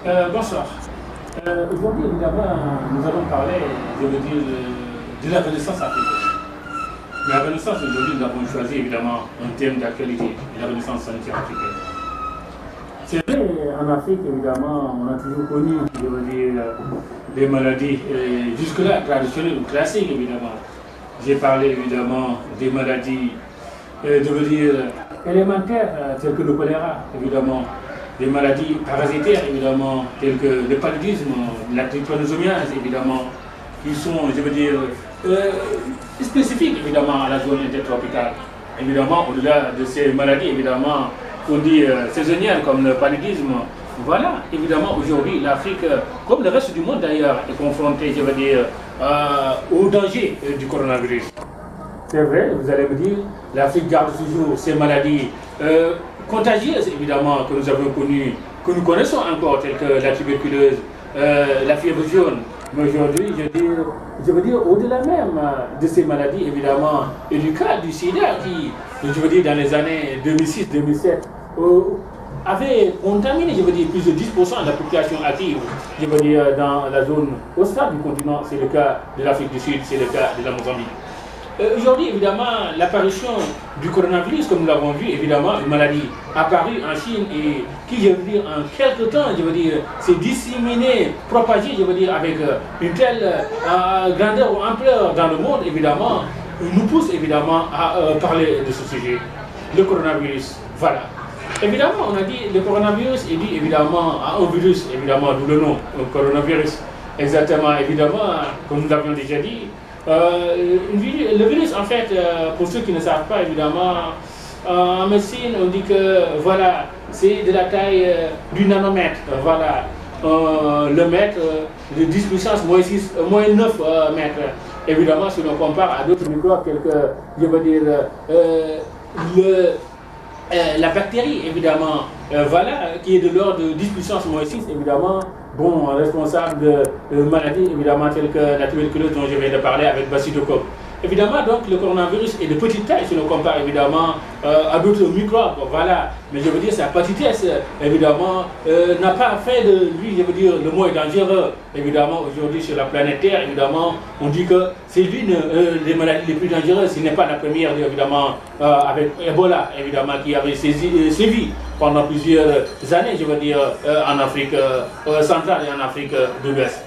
Bonsoir. Aujourd'hui, évidemment, nous allons parler, je veux dire, de la Renaissance africaine. La Renaissance, aujourd'hui, nous avons choisi évidemment un thème d'actualité, la Renaissance sanitaire africaine. C'est vrai, en Afrique, évidemment, on a toujours connu, je veux dire, des maladies, jusque-là, traditionnelles ou classiques, évidemment. J'ai parlé, évidemment, des maladies, je veux dire, élémentaires, telles que le choléra, évidemment. Des maladies parasitaires, évidemment, telles que le paludisme, la trypanosomiase, évidemment, qui sont, je veux dire, spécifiques, évidemment, à la zone intertropicale. Évidemment, au-delà de ces maladies, évidemment, qu'on dit saisonnières, comme le paludisme, voilà, évidemment, aujourd'hui, l'Afrique, comme le reste du monde d'ailleurs, est confrontée, je veux dire, au danger du coronavirus. C'est vrai, vous allez me dire, l'Afrique garde toujours ces maladies contagieuses, évidemment, que nous avons connues, que nous connaissons encore, telles que la tuberculose, la fièvre jaune. Mais aujourd'hui, je veux dire, au-delà même de ces maladies, évidemment, et du cas du sida, qui, je veux dire, dans les années 2006-2007, avait contaminé, je veux dire, plus de 10% de la population active, je veux dire, dans la zone australe du continent. C'est le cas de l'Afrique du Sud, c'est le cas de la Mozambique. Aujourd'hui, évidemment, l'apparition du coronavirus, comme nous l'avons vu, évidemment, une maladie apparue en Chine et qui, je veux dire, en quelque temps, je veux dire, s'est disséminée, propagée, je veux dire, avec une telle grandeur ou ampleur dans le monde, évidemment, nous pousse, évidemment, à parler de ce sujet. Le coronavirus, voilà. Évidemment, on a dit le coronavirus est dû, évidemment, à un virus, évidemment, d'où le nom, le coronavirus. Exactement, évidemment, comme nous l'avions déjà dit. Le virus, en fait, pour ceux qui ne savent pas, évidemment, en médecine, on dit que voilà, c'est de la taille du nanomètre. Voilà, le mètre de 10 puissance moins 9 mètres. Évidemment, si l'on compare à d'autres microbes, tels que, je veux dire, la bactérie, évidemment, voilà, qui est de l'ordre de 10 puissance moins 6, évidemment, bon, responsable de maladies, évidemment, telles que la tuberculose dont je viens de parler avec bacillocoque. Évidemment, donc, le coronavirus est de petite taille si l'on compare, évidemment, à d'autres microbes, voilà. Mais je veux dire, sa petitesse, évidemment, n'a pas fait de lui, je veux dire, le mot est dangereux. Évidemment, aujourd'hui, sur la planète Terre, évidemment, on dit que c'est l'une des maladies les plus dangereuses, ce n'est pas la première, évidemment, avec Ebola, évidemment, qui avait sévi pendant plusieurs années, je veux dire, en Afrique centrale et en Afrique de l'Ouest.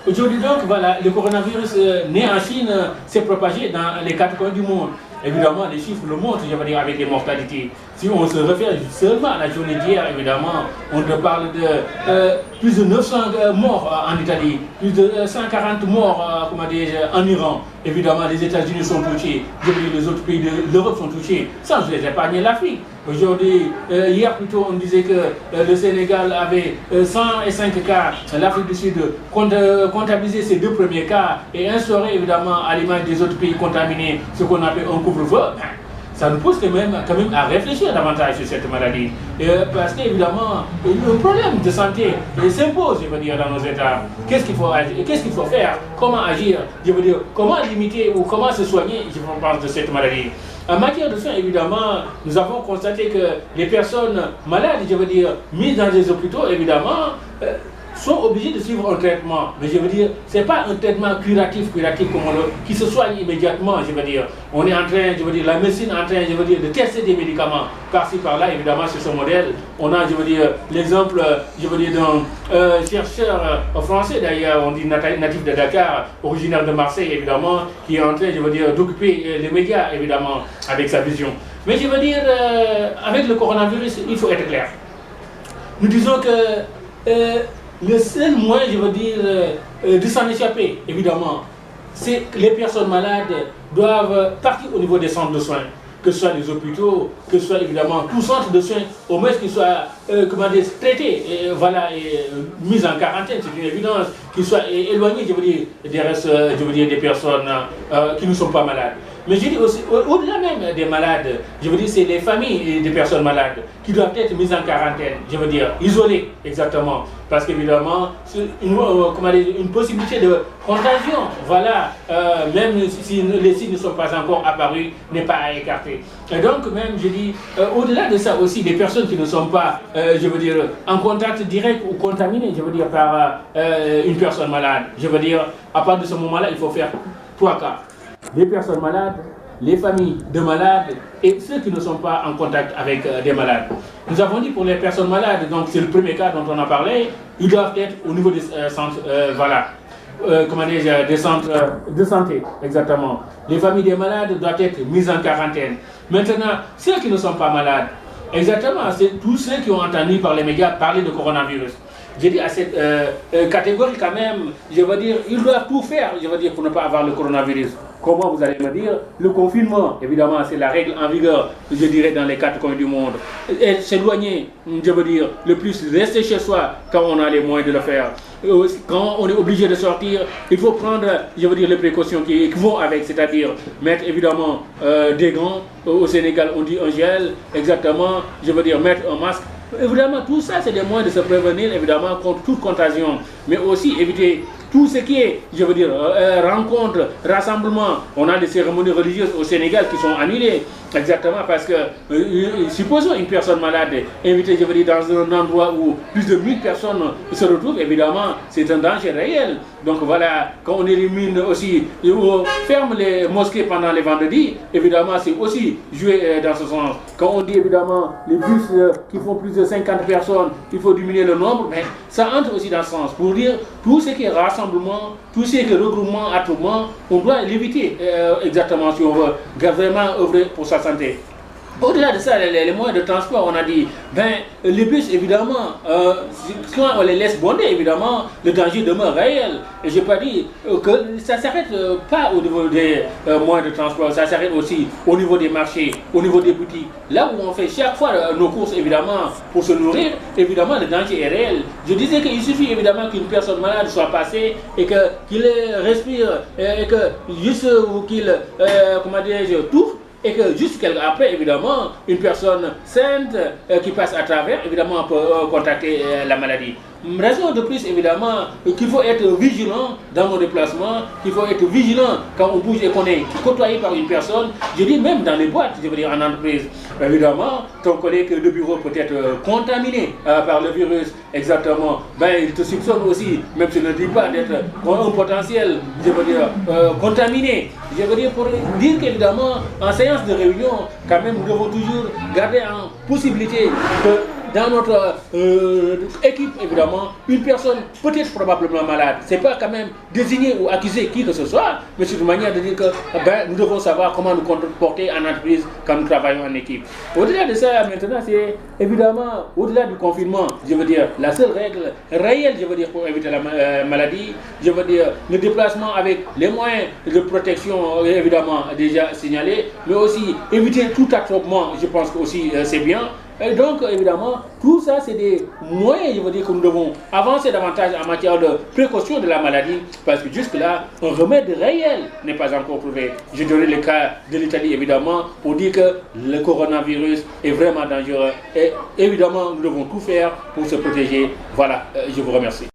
Aujourd'hui donc, voilà, le coronavirus né en Chine s'est propagé dans les 4 coins du monde. Évidemment, les chiffres le montrent, je veux dire, avec les mortalités. Si on se réfère seulement à la journée d'hier, évidemment, on te parle de plus de 900 morts en Italie, plus de 140 morts, comment en Iran. Évidemment, les États-Unis sont touchés, je veux dire, les autres pays de l'Europe sont touchés, sans les épargner l'Afrique. Aujourd'hui, hier plutôt, on disait que le Sénégal avait 105 cas, l'Afrique du Sud comptabilisait ses 2 premiers cas et instaurait évidemment à l'image des autres pays contaminés ce qu'on appelle un couvre-feu. Ça nous pousse quand même à réfléchir davantage sur cette maladie. Parce qu'évidemment, le problème de santé s'impose, je veux dire, dans nos États. Qu'est-ce qu'il faut faire? Comment agir? Je veux dire, comment limiter ou comment se soigner, je pense, de cette maladie. En matière de soins, évidemment, nous avons constaté que les personnes malades, je veux dire, mises dans des hôpitaux, évidemment, sont obligés de suivre un traitement. Mais je veux dire, ce n'est pas un traitement curatif qui se soigne immédiatement, je veux dire. On est en train, je veux dire, la médecine est en train, je veux dire, de tester des médicaments. Par-ci, par-là, évidemment, sur ce modèle, on a, je veux dire, l'exemple, je veux dire, d'un chercheur français, d'ailleurs, on dit natif de Dakar, originaire de Marseille, évidemment, qui est en train, je veux dire, d'occuper les médias, évidemment, avec sa vision. Mais je veux dire, avec le coronavirus, il faut être clair. Nous disons que le seul moyen, je veux dire, de s'en échapper, évidemment, c'est que les personnes malades doivent partir au niveau des centres de soins, que ce soit les hôpitaux, que ce soit évidemment tout centre de soins, au moins qu'ils soient traités, voilà, mis en quarantaine, c'est une évidence, qu'ils soient éloignés, je veux dire, des restes, je veux dire, des personnes qui ne sont pas malades. Mais je dis aussi, au-delà même des malades, je veux dire, c'est les familles des personnes malades qui doivent être mises en quarantaine, je veux dire, isolées, exactement. Parce qu'évidemment, une possibilité de contagion, voilà, même si les signes ne sont pas encore apparus, n'est pas à écarter. Et donc, même, je dis, au-delà de ça aussi, des personnes qui ne sont pas je veux dire, en contact direct ou contaminé, je veux dire, par une personne malade. Je veux dire, à partir de ce moment-là, il faut faire 3 cas. Les personnes malades, les familles de malades et ceux qui ne sont pas en contact avec des malades. Nous avons dit pour les personnes malades, donc c'est le premier cas dont on a parlé, ils doivent être au niveau des centres, voilà, comment dire, des centres de santé, exactement. Les familles des malades doivent être mises en quarantaine. Maintenant, ceux qui ne sont pas malades, exactement, c'est tous ceux qui ont entendu par les médias parler de coronavirus. J'ai dit à cette catégorie quand même, je veux dire, ils doivent tout faire, je veux dire, pour ne pas avoir le coronavirus. Comment vous allez me dire? Le confinement, évidemment, c'est la règle en vigueur, je dirais, dans les 4 coins du monde. Et s'éloigner, je veux dire, le plus, rester chez soi quand on a les moyens de le faire. Quand on est obligé de sortir, il faut prendre, je veux dire, les précautions qui vont avec, c'est-à-dire mettre évidemment des gants. Au Sénégal, on dit un gel, exactement, je veux dire, mettre un masque. Évidemment, tout ça, c'est des moyens de se prévenir, évidemment, contre toute contagion. Mais aussi éviter tout ce qui est, je veux dire, rencontres, rassemblements. On a des cérémonies religieuses au Sénégal qui sont annulées, exactement, parce que, supposons une personne malade, invitée, je veux dire, dans un endroit où plus de 1000 personnes se retrouvent, évidemment, c'est un danger réel. Donc voilà, quand on élimine aussi, on ferme les mosquées pendant les vendredis, évidemment, c'est aussi jouer dans ce sens. Quand on dit, évidemment, les bus qui font plus de 50 personnes, il faut diminuer le nombre, mais ça entre aussi dans ce sens, pour dire tout ce qui est rassemblement, tout ce qui est regroupement, attroupement, on doit l'éviter exactement si on veut vraiment œuvrer pour sa santé. Au-delà de ça, les moyens de transport, on a dit, ben, les bus, évidemment, quand on les laisse bonder, évidemment, le danger demeure réel. Et je n'ai pas dit que ça ne s'arrête pas au niveau des moyens de transport, ça s'arrête aussi au niveau des marchés, au niveau des boutiques. Là où on fait chaque fois nos courses, évidemment, pour se nourrir, évidemment, le danger est réel. Je disais qu'il suffit, évidemment, qu'une personne malade soit passée et qu'il respire, et que juste qu'il, comment dirais-je, touche. Et que juste après, évidemment, une personne sainte qui passe à travers, évidemment, peut contacter la maladie. Raison de plus, évidemment, qu'il faut être vigilant dans nos déplacements, qu'il faut être vigilant quand on bouge et qu'on est côtoyé par une personne. Je dis même dans les boîtes, je veux dire en entreprise. Évidemment, ton collègue de bureau peut être contaminé par le virus, exactement. Ben, il te soupçonne aussi, même s'il ne dit pas d'être un potentiel, je veux dire, contaminé. Je veux dire, pour dire qu'évidemment, en séance de réunion, quand même, nous devons toujours garder en possibilité que dans notre équipe, évidemment, une personne peut-être probablement malade. Ce n'est pas quand même désigner ou accuser qui que ce soit, mais c'est une manière de dire que ben, nous devons savoir comment nous comporter en entreprise quand nous travaillons en équipe. Au-delà de ça, maintenant, c'est évidemment, au-delà du confinement, je veux dire, la seule règle réelle, je veux dire, pour éviter la maladie, je veux dire, le déplacement avec les moyens de protection, évidemment, déjà signalés, mais aussi éviter tout attroupement, je pense que aussi c'est bien. Et donc, évidemment, tout ça, c'est des moyens, je veux dire, que nous devons avancer davantage en matière de précaution de la maladie, parce que jusque-là, un remède réel n'est pas encore trouvé. Je donne le cas de l'Italie, évidemment, pour dire que le coronavirus est vraiment dangereux. Et évidemment, nous devons tout faire pour se protéger. Voilà, je vous remercie.